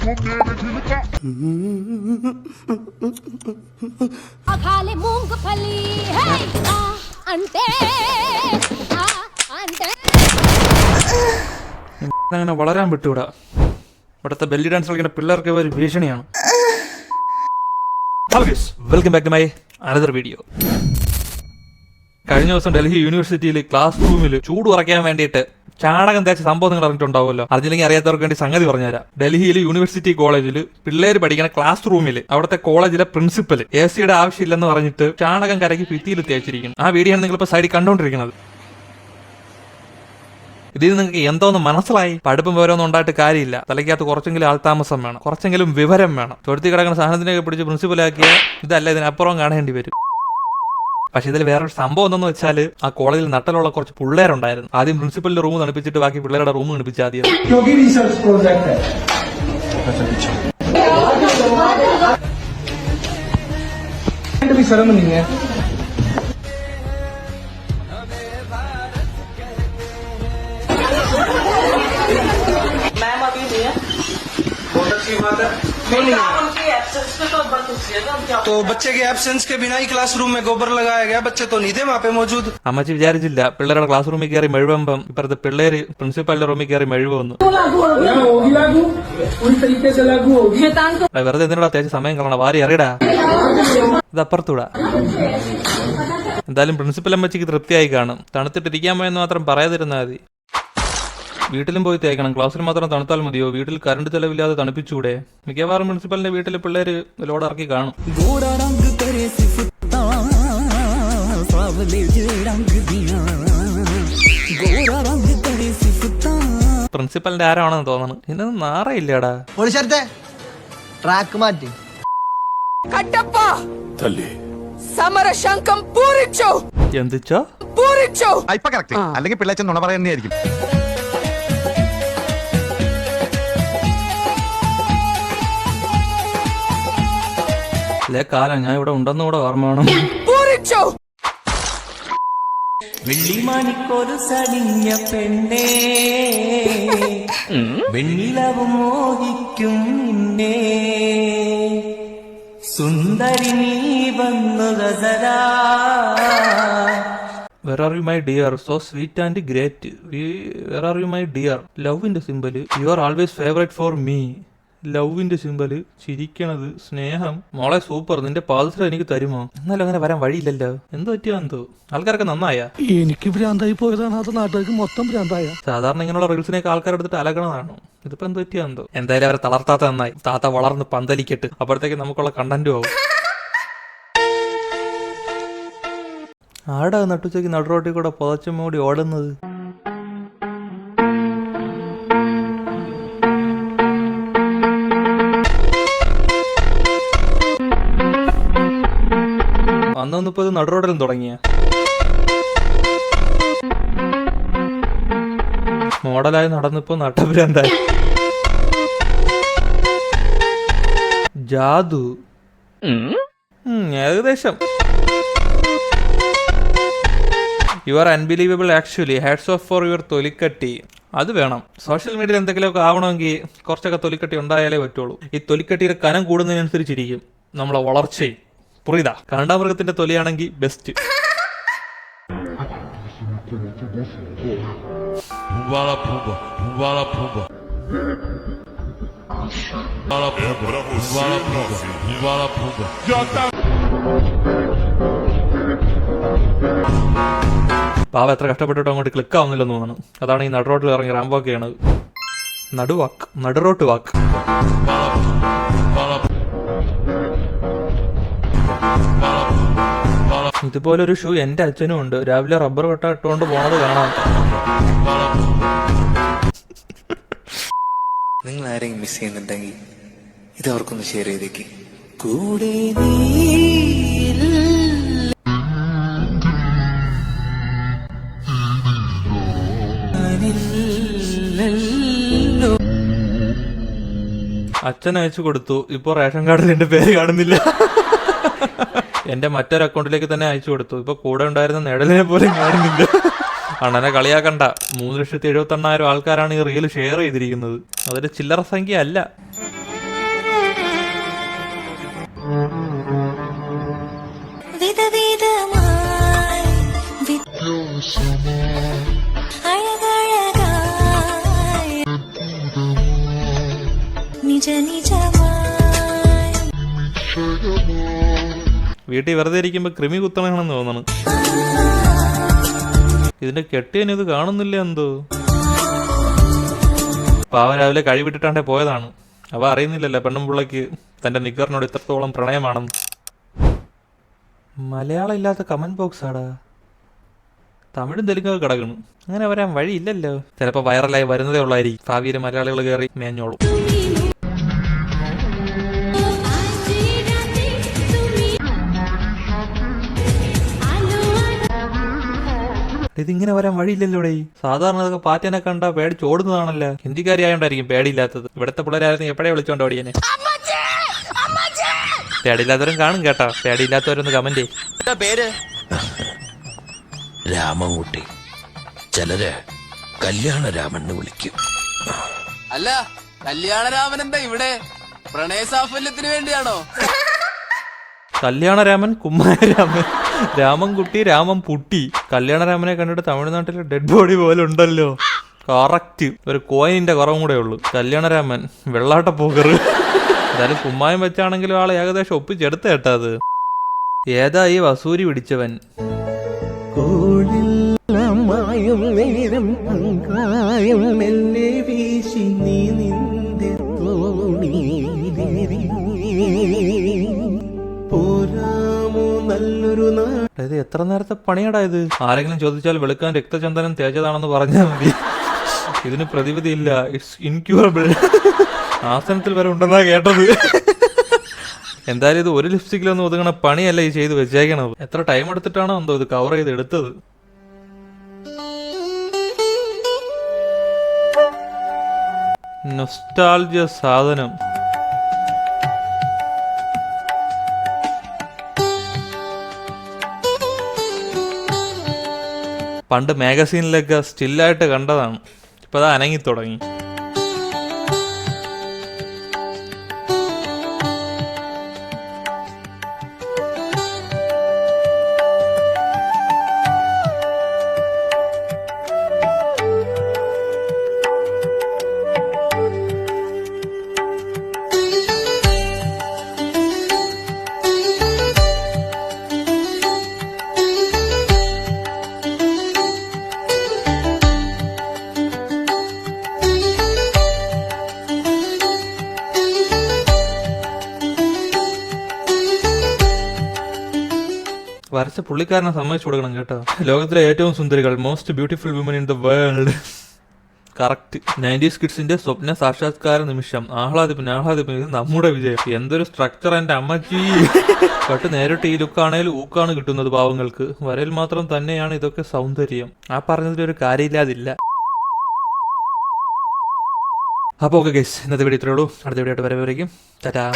അങ്ങനെ വളരാൻ വിട്ടുകൂടാ. ഇവിടുത്തെ ബെല്ലി ഡാൻസ് കളിക്കുന്ന പിള്ളേർക്ക് ഒരു ഭീഷണിയാണ്. Welcome back to my another video. കഴിഞ്ഞ ദിവസം ഡൽഹി യൂണിവേഴ്സിറ്റിയിൽ ക്ലാസ് റൂമിൽ ചൂട് കുറയ്ക്കാൻ വേണ്ടിയിട്ട് ചാണകം തേച്ച സംഭവം നിങ്ങൾ അറിഞ്ഞിട്ടുണ്ടാവുമല്ലോ. അറിഞ്ഞില്ലെങ്കിൽ അറിയാത്തവർക്ക് വേണ്ടി സംഗതി പറഞ്ഞുതരാം. ഡൽഹിയിൽ യൂണിവേഴ്സിറ്റി കോളേജിൽ പിള്ളേർ പഠിക്കുന്ന ക്ലാസ് റൂമിൽ അവിടുത്തെ കോളേജിലെ പ്രിൻസിപ്പൽ AC ആവശ്യമില്ലെന്ന് പറഞ്ഞിട്ട് ചാണകം കരയ്ക്ക് ഭിത്തിയിൽ തേച്ചിരിക്കുന്നു. ആ വീഡിയോ ആണ് നിങ്ങളിപ്പോൾ സൈഡിൽ കണ്ടുകൊണ്ടിരിക്കുന്നത്. ഇതിൽ നിങ്ങൾക്ക് എന്തോന്ന് മനസ്സിലായി? പഠിപ്പും വിവരമൊന്നും ഉണ്ടായിട്ട് കാര്യമില്ല. തലയ്ക്കകത്ത് കുറച്ചെങ്കിലും ആൾതാമസം വേണം, കുറച്ചെങ്കിലും വിവരം വേണം. തൊഴുത്തി കിടക്കുന്ന സാധനത്തിനൊക്കെ പിടിച്ച് പ്രിൻസിപ്പലാക്കിയ ഇതല്ല, ഇതിനപ്പുറം കാണേണ്ടി വരും. പക്ഷെ ഇതിൽ വേറൊരു സംഭവം എന്തെന്ന് വെച്ചാൽ ആ കോളേജിൽ നട്ടലുള്ള കുറച്ച് പിള്ളേരുണ്ടായിരുന്നു. ആദ്യം പ്രിൻസിപ്പലിന്റെ റൂം തണുപ്പിച്ചിട്ട് ബാക്കി പിള്ളേരുടെ റൂം തണുപ്പിച്ചാൽ ആദ്യം. तो बच्चे के एब्सेंस के बिना ही क्लासरूम में गोबर लगाया गया. बच्चे तो नहीं थे वहाँ पे मौजूद. അമ്മച്ചി വിചാരിച്ചില്ല പിള്ളേരുടെ ക്ലാസ് റൂമിൽ കയറി മെഴുകുമ്പം ഇപ്പഴത്തെ പിള്ളേര് പ്രിൻസിപ്പലിന്റെ റൂമിൽ കയറി മെഴുകുന്നു. വെറുതെ എന്തിനാ അത്യാവശ്യം സമയം കളയണം, വാരി അറിയടാ, ഇത് അപ്പുറത്തൂടാ. എന്തായാലും പ്രിൻസിപ്പൽ അമ്മച്ചിക്ക് തൃപ്തിയായി കാണും. തണുത്തിട്ടിരിക്കാൻ പോയെന്ന് മാത്രം പറയാതിരുന്നാൽ മതി. വീട്ടിലും പോയി തേക്കണം, ക്ലാസ്സിൽ മാത്രം തണുത്താൽ മതിയോ? വീട്ടിൽ കറണ്ട് ചെലവില്ലാതെ തണുപ്പിച്ചൂടെ? മിക്കവാറും പ്രിൻസിപ്പലിന്റെ വീട്ടിലെ പിള്ളേര് ലോഡ് ഇറക്കി കാണും. പ്രിൻസിപ്പലിന്റെ ആരാണെന്ന് തോന്നണം. ഇന്നൊന്നും നാറയില്ലടാ. ട്രാക്ക് മാറ്റി എന്തിച്ചോ അല്ലെങ്കിൽ പിള്ളേച്ചൻ നുണ പറയുന്നതായിരിക്കും. കാലം ഞാൻ ഇവിടെ ഉണ്ടെന്ന് കൂടെ ഓർമ്മ വേണം. വെള്ളിമാണിക്കൊരു സടിഞ്ഞ പെണ്ണേ, വെണ്ണിലവും മോഹിക്കും നിന്നെ, സുന്ദരി നീ വന്നു ഗസരാ. Where are you my dear? So sweet and great. Where are you my dear? ലവിന്റെ symbol. You are always favorite for me. ലവിന്റെ സിമ്പല്, ചിരിക്കണത്, സ്നേഹം. മോളെ സൂപ്പർ, നിന്റെ പാദസരം എനിക്ക് തരുമോ? എന്നാലും അങ്ങനെ വരാൻ വഴിയില്ലല്ലോ. എന്ത് പറ്റിയോ എന്തോ? ആൾക്കാരൊക്കെ നന്നായ? എനിക്ക് ഭ്രാന്തായി പോയതാണ്, അത് നാട്ടുകാർക്ക് മൊത്തം ഭ്രാന്തായ. സാധാരണ ഇങ്ങനെയുള്ള റീൽസിനൊക്കെ ആൾക്കാരെടുത്തിട്ട് അലകണതാണോ? ഇതിപ്പോ എന്ത് പറ്റിയോ എന്തോ? എന്തായാലും അവരെ തളർത്താത്ത നന്നായി. താത്ത വളർന്ന് പന്തലിക്കട്ട്, അപ്പോഴത്തേക്ക് നമുക്കുള്ള കണ്ടന്റും ആവും. ആടാ നട്ടുച്ചയ്ക്ക് നടുറോട്ടിൽ കൂടെ പുതച്ചും മൂടി ഓടുന്നത്? അന്നൊന്നിപ്പോ ഇത് നടുറോഡിലും തുടങ്ങിയ മോഡലായി നടന്നിപ്പോ നട്ടഭ്രാന്തായി. ജാദു ഏകദേശം. You are unbelievable actually. Hats off for your തൊലിക്കട്ടി. അത് വേണം. സോഷ്യൽ മീഡിയയിൽ എന്തെങ്കിലുമൊക്കെ ആവണമെങ്കിൽ കുറച്ചൊക്കെ തൊലിക്കട്ടി ഉണ്ടായാലേ പറ്റുള്ളൂ. ഈ തൊലിക്കട്ടിയുടെ കനം കൂടുന്നതിനനുസരിച്ചിരിക്കും നമ്മളെ വളർച്ചയും. പുറിയതാ കാണ്ടാമൃഗത്തിന്റെ തൊലിയാണെങ്കിൽ ബെസ്റ്റ്. പാവ എത്ര കഷ്ടപ്പെട്ടിട്ട് അങ്ങോട്ട് ക്ലിക്ക് ആവുന്നില്ലെന്ന് തോന്നുന്നു. അതാണ് ഈ നടുറോട്ടിൽ ഇറങ്ങി റാംബോക്ക് ചെയ്യണത്. നടുറോട്ട് വാക്ക്. ഇതുപോലൊരു ഷൂ എന്റെ അച്ഛനും ഉണ്ട്. രാവിലെ റബ്ബർ വെട്ട ഇട്ടുകൊണ്ട് പോണത് കാണാം. നിങ്ങൾ ആരെങ്കിലും മിസ് ചെയ്യുന്നുണ്ടെങ്കിൽ ഇത് അവർക്കൊന്ന് ഷെയർ ചെയ്തേക്ക്. കൂടെ അച്ഛൻ അയച്ചു കൊടുത്തു. ഇപ്പൊ റേഷൻ കാർഡിൽ എന്റെ പേര് കാണുന്നില്ല. എന്റെ മറ്റൊരു അക്കൗണ്ടിലേക്ക് തന്നെ അയച്ചു കൊടുത്തു. ഇപ്പൊ കൂടെ ഉണ്ടായിരുന്ന നിഴലിനെ പോലും കാണുന്നില്ല. അണ്ണനെ കളിയാക്കണ്ട. 3,78,000 ആൾക്കാരാണ് ഈ റീൽ ഷെയർ ചെയ്തിരിക്കുന്നത്. അതൊരു ചില്ലറ സംഖ്യ അല്ല. അഴകഴകായി നിജ നിജമായി വീട്ടിൽ വെറുതെ ഇരിക്കുമ്പോ കൃമി കുത്തണമെന്ന് തോന്നണം. ഇതിന്റെ കെട്ടിയന് ഇത് കാണുന്നില്ല എന്തോ. പാവ രാവിലെ കഴിവിട്ടിട്ടാണ്ടേ പോയതാണ്. അവ അറിയുന്നില്ലല്ലോ പെണ്ണുമ്പിള്ളക്ക് തന്റെ നിക്കറിനോട് ഇത്രത്തോളം പ്രണയമാണെന്ന്. മലയാളം ഇല്ലാത്ത കമന്റ് ബോക്സ് ആടാ. തമിഴും തെലുങ്കൊക്കെ കിടക്കണം. അങ്ങനെ വരാൻ വഴിയില്ലല്ലോ. ചിലപ്പോ വൈറലായി വരുന്നതേ ഉള്ളായിരിക്കും. ഭാവിയിൽ മലയാളികൾ കയറി മേഞ്ഞോളും. ഇതിങ്ങനെ വരാൻ വഴിയില്ലല്ലോടെ. സാധാരണ ഇതൊക്കെ പാറ്റേനെ കണ്ട പേടിച്ച് ഓടുന്നതാണല്ലോ. ഹിന്ദിക്കാരി ആയോണ്ടായിരിക്കും പേടിയില്ലാത്തത്. ഇവിടുത്തെ പിള്ളേരായിരുന്നു എപ്പോഴേ വിളിച്ചോണ്ട് ഓടിയനെ. പേടിയില്ലാത്തവരും കാണും കേട്ടോ. പേടിയില്ലാത്തവരൊന്ന് കമന്റ് ചെയ്യും. പേര് രാമൻകുട്ടി, ചിലര് കല്യാണരാമൻ എന്ന് വിളിക്കും. അല്ല, കല്യാണരാമൻ എന്താ ഇവിടെ? പ്രണയ സാഫല്യത്തിന് വേണ്ടിയാണോ? കല്യാണരാമൻ, കുമാരരാമൻ, രാമൻകുട്ടി, രാമൻ പുട്ടി. കല്യാണരാമനെ കണ്ടിട്ട് തമിഴ്നാട്ടിലെ ഡെഡ് ബോഡി പോലെ ഉണ്ടല്ലോ. കറക്റ്റ്. ഒരു കോയിനിന്റെ കുറവും കൂടെ ഉള്ളു. കല്യാണരാമൻ വെള്ളാട്ട പോകർ. എന്തായാലും കുമ്മായം വെച്ചാണെങ്കിലും ആളെ ഏകദേശം ഒപ്പിച്ചെടുത്ത കേട്ടാ. അത് ഏതാ ഈ വസൂരി പിടിച്ചവൻ? ഇത് എത്ര നേരത്തെ പണിയടാ ഇത്? ആരെങ്കിലും ചോദിച്ചാൽ വെളുക്കാൻ രക്തചന്ദനം തേച്ചതാണെന്ന് പറഞ്ഞാൽ മതി. ഇതിന് പ്രതിവിധി ഇല്ല. It's incurable. ആസനത്തിൽ വരെ ഉണ്ടെന്നാ കേട്ടത്. എന്തായാലും ഇത് ഒരു ലിപ്സ്റ്റിക്കിലൊന്നും ഒതുങ്ങണ പണിയല്ല ഈ ചെയ്ത് വെച്ചേക്കണത്. എത്ര ടൈം എടുത്തിട്ടാണോ എന്തോ ഇത് കവർ ചെയ്ത് എടുത്തത്. നൊസ്റ്റാൾജിയ സാധനം. പണ്ട് മാഗസീനിലൊക്കെ സ്റ്റില്ലായിട്ട് കണ്ടതാണ്. ഇപ്പൊ അത് അനങ്ങി തുടങ്ങി. വരച്ച പുള്ളിക്കാരനെ സമ്മതിച്ചു കൊടുക്കണം കേട്ടോ. ലോകത്തിലെ ഏറ്റവും സുന്ദരികൾ, most beautiful woman in the world. Correct. 90s കിഡ്സിന്റെ സ്വപ്ന സാക്ഷാത്കാര നിമിഷം. ആഹ്ലാദിപ്പിന് ഇത് നമ്മുടെ വിജയം. എന്തൊരു സ്ട്രക്ചർ എന്റെ അമ്മച്ചി. ബട്ട് നേരിട്ട് ഈ ലുക്കാണേലും ഊക്കാണ് കിട്ടുന്നത് പാവങ്ങൾക്ക്. വരയിൽ മാത്രം തന്നെയാണ് ഇതൊക്കെ സൗന്ദര്യം. ആ പറഞ്ഞതിലൊരു കാര്യമില്ലാതില്ല. അപ്പൊ ഓക്കെ ഗൈസ്, ഇന്നത്തെ വീഡിയോ ഇത്രേ ഉള്ളൂ. അടുത്ത വീഡിയോ ആയിട്ട് വരവേക്കും. ടാറ്റാ.